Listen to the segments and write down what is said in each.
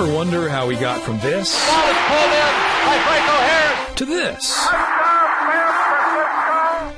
ever wonder how we got from this Ball is pulled in by Franco Harris to this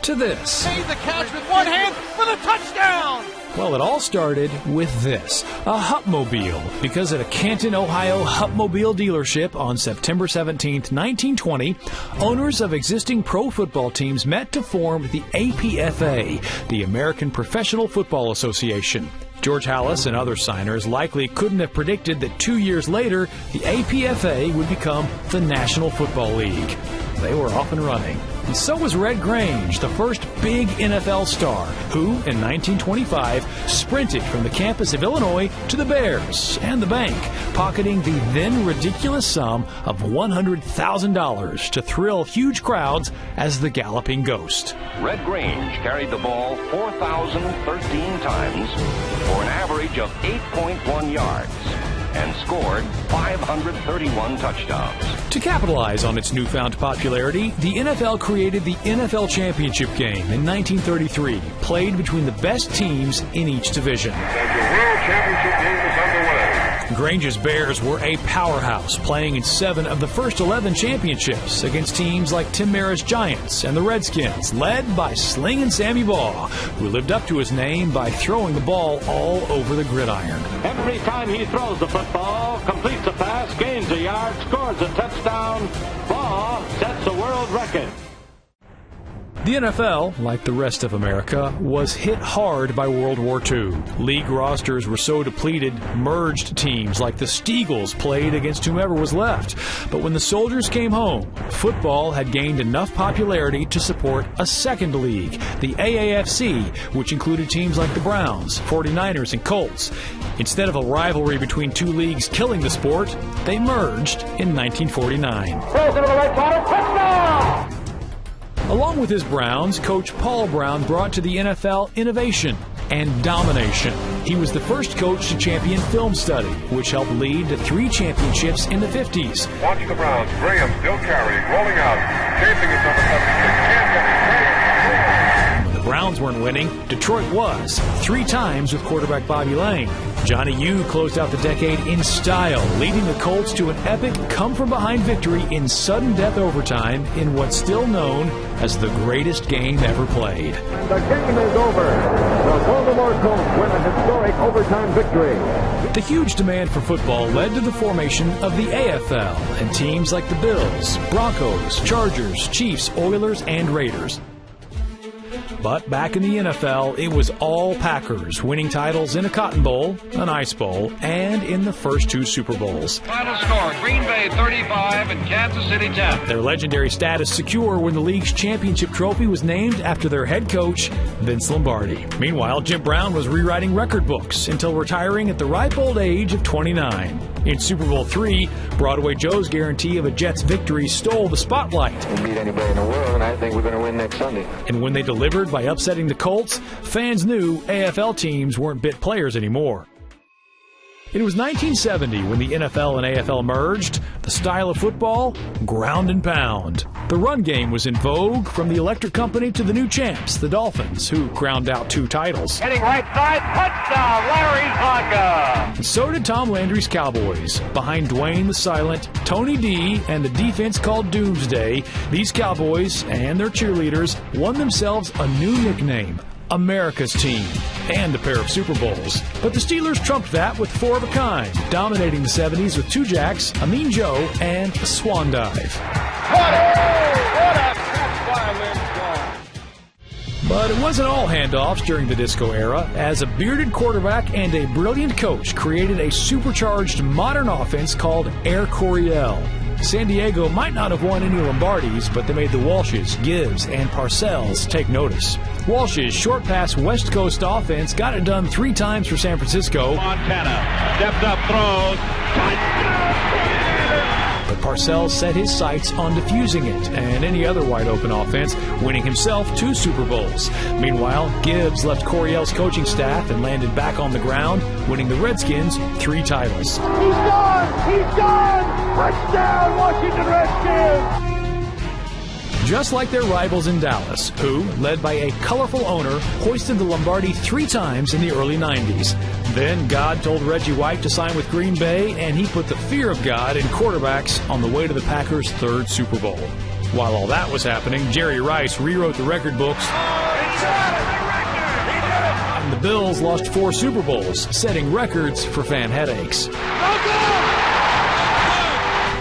to this? Made the catch with one hand for the touchdown. Well, it all started with this, a Hupmobile, because at a Canton, Ohio Hupmobile dealership on September 17, 1920, owners of existing pro football teams met to form the APFA, the American Professional Football Association. George Halas and other signers likely couldn't have predicted that 2 years later, the APFA would become the National Football League. They were off and running. And so was Red Grange, the first big NFL star, who, in 1925, sprinted from the campus of Illinois to the Bears and the bank, pocketing the then ridiculous sum of $100,000 to thrill huge crowds as the Galloping Ghost. Red Grange carried the ball 4,013 times for an average of 8.1 yards and scored 531 touchdowns. To capitalize on its newfound popularity, the NFL created the NFL Championship game in 1933, played between the best teams in each division. The World Championship game is underway. Grange's Bears were a powerhouse, playing in 7 of the first 11 championships against teams like Tim Mara's Giants and the Redskins, led by Slingin' Sammy Baugh, who lived up to his name by throwing the ball all over the gridiron. Every time he throws the football, completes a pass, gains a yard, scores a touchdown, Baugh sets a world record. The NFL, like the rest of America, was hit hard by World War II. League rosters were so depleted, merged teams like the Steagles played against whomever was left. But when the soldiers came home, football had gained enough popularity to support a second league, the AAFC, which included teams like the Browns, 49ers, and Colts. Instead of a rivalry between two leagues killing the sport, they merged in 1949. Touchdown! Along with his Browns, Coach Paul Brown brought to the NFL innovation and domination. He was the first coach to champion film study, which helped lead to 3 championships in the 50s. Watch the Browns. Graham still carrying, rolling out, chasing his number 76. Can't get it. When the Browns weren't winning, Detroit was, 3 times with quarterback Bobby Lane. Johnny U closed out the decade in style, leading the Colts to an epic come-from-behind victory in sudden death overtime in what's still known as the greatest game ever played. The game is over. The Baltimore Colts win a historic overtime victory. The huge demand for football led to the formation of the AFL and teams like the Bills, Broncos, Chargers, Chiefs, Oilers, and Raiders. But back in the NFL, it was all Packers, winning titles in a Cotton Bowl, an Ice Bowl, and in the first 2 Super Bowls. Final score, Green Bay 35 and Kansas City 10. Their legendary status secure when the league's championship trophy was named after their head coach, Vince Lombardi. Meanwhile, Jim Brown was rewriting record books until retiring at the ripe old age of 29. In Super Bowl III, Broadway Joe's guarantee of a Jets victory stole the spotlight. We'll beat anybody in the world, and I think we're going to win next Sunday. And when they delivered by upsetting the Colts, fans knew AFL teams weren't bit players anymore. It was 1970 when the NFL and AFL merged. The style of football, ground and pound. The run game was in vogue, from the Electric Company to the new champs, the Dolphins, who ground out 2 titles. Heading right side, touchdown, Larry Zonka. And so did Tom Landry's Cowboys. Behind Dwayne the Silent, Tony D, and the defense called Doomsday, these Cowboys and their cheerleaders won themselves a new nickname, America's Team, and a pair of Super Bowls. But the Steelers trumped that with 4 of a kind, dominating the 70s with 2 jacks, a Mean Joe, and a Swan Dive. What a catch by Lindstrom. But it wasn't all handoffs during the disco era, as a bearded quarterback and a brilliant coach created a supercharged modern offense called Air Coryell. San Diego might not have won any Lombardis, but they made the Walshes, Gibbs, and Parcells take notice. Walsh's short pass West Coast offense got it done 3 times for San Francisco. Montana stepped up, throws. But Parcells set his sights on defusing it and any other wide-open offense, winning himself 2 Super Bowls. Meanwhile, Gibbs left Coryell's coaching staff and landed back on the ground, winning the Redskins 3 titles. He's gone! He's gone! Touchdown, Washington Redskins! just like their rivals in Dallas, who, led by a colorful owner, hoisted the Lombardi 3 times in the early 90s. Then God told Reggie White to sign with Green Bay, and he put the fear of God in quarterbacks on the way to the Packers' 3rd Super Bowl. While all that was happening, Jerry Rice rewrote the record books, and the Bills lost 4 Super Bowls, setting records for fan headaches.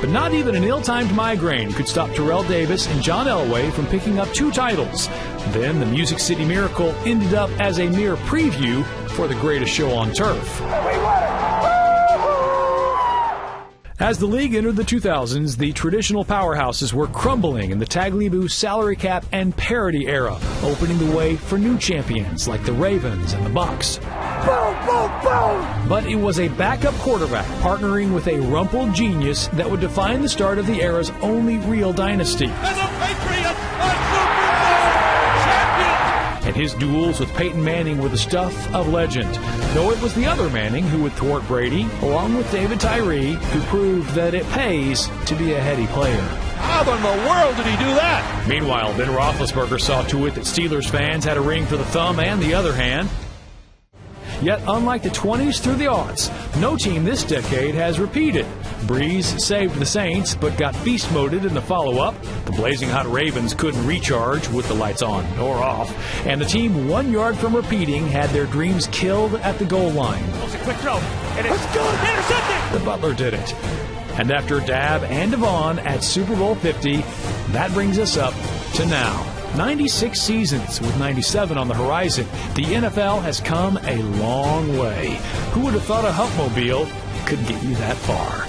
But not even an ill-timed migraine could stop Terrell Davis and John Elway from picking up 2 titles. Then the Music City Miracle ended up as a mere preview for the greatest show on turf. As the league entered the 2000s, the traditional powerhouses were crumbling in the Tagliabue salary cap and parity era, opening the way for new champions like the Ravens and the Bucs. But it was a backup quarterback partnering with a rumpled genius that would define the start of the era's only real dynasty. And the Patriots are Super Bowl champions! And his duels with Peyton Manning were the stuff of legend, though it was the other Manning who would thwart Brady, along with David Tyree, who proved that it pays to be a heady player. How in the world did he do that? Meanwhile, Ben Roethlisberger saw to it that Steelers fans had a ring for the thumb and the other hand. Yet, unlike the 20s through the aughts, no team this decade has repeated. Breeze saved the Saints, but got beast-moded in the follow-up. The blazing hot Ravens couldn't recharge with the lights on or off. And the team 1 yard from repeating had their dreams killed at the goal line. It's a quick throw. And it's good. Intercepted. The Butler did it. And after Dab and Devon at Super Bowl 50, that brings us up to now. 96 seasons with 97 on the horizon. The NFL has come a long way. Who would have thought a Hupmobile could get you that far?